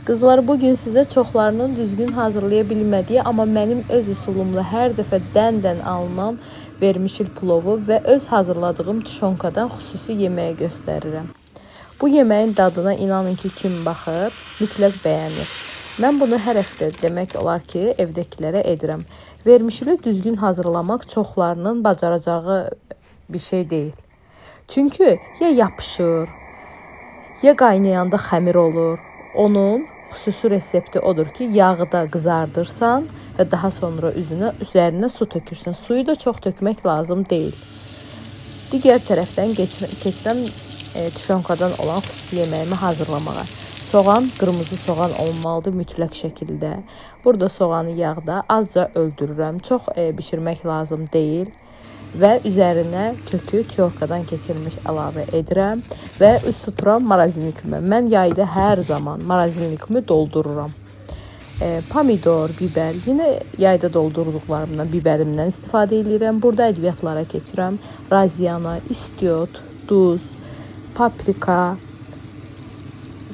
Qızlar, bugün sizə çoxlarının düzgün hazırlaya bilmədiyi, amma mənim öz üsulumla hər dəfə dən alınan vermişil plovu və öz hazırladığım tuşonkadan xüsusi yeməyi göstərirəm. Bu yeməyin dadına inanın ki, kim baxır, mütləq bəyənir. Mən bunu hər həftə demək olar ki, evdəkilərə edirəm. Vermişili düzgün hazırlamaq çoxlarının bacaracağı bir şey deyil. Çünki ya yapışır, ya qaynayanda xəmir olur. Onun xüsusi resepti odur ki, yağda qızardırsan və daha sonra üzərinə su tökürsən. Suyu da çox tökmək lazım deyil. Digər tərəfdən keçirəm tuşonkadan olan xüsusi yeməyimi hazırlamağa. Soğan, qırmızı soğan olmalıdır mütləq şəkildə. Burada soğanı yağda azca öldürürəm. Çox bişirmək lazım deyil. Və üzərinə kökü tyorkadan keçirilmiş əlavə edirəm və ısıtıram marazinlikimi. Mən yayda hər zaman marazinlikimi doldururam. Pomidor, biber, yine yayda doldurduqlarımdan, biberimdən istifadə edirəm. Burada ədviyyatlara keçirəm. Raziana, istiot, duz, paprika,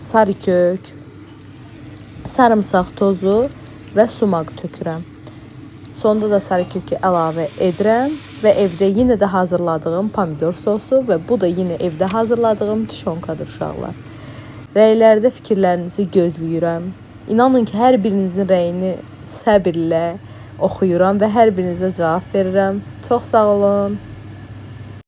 sarı kök, sarımsaq tozu və sumaq tökürəm. Sonda da sarı kökü əlavə edirəm və evdə yenə də hazırladığım pomidor sosu və bu da yenə evdə hazırladığım tuşonkadır uşaqlar. Rəylərdə fikirlərinizi gözləyirəm. İnanın ki, hər birinizin rəyini səbirlə oxuyuram və hər birinizə cavab verirəm. Çox sağ olun.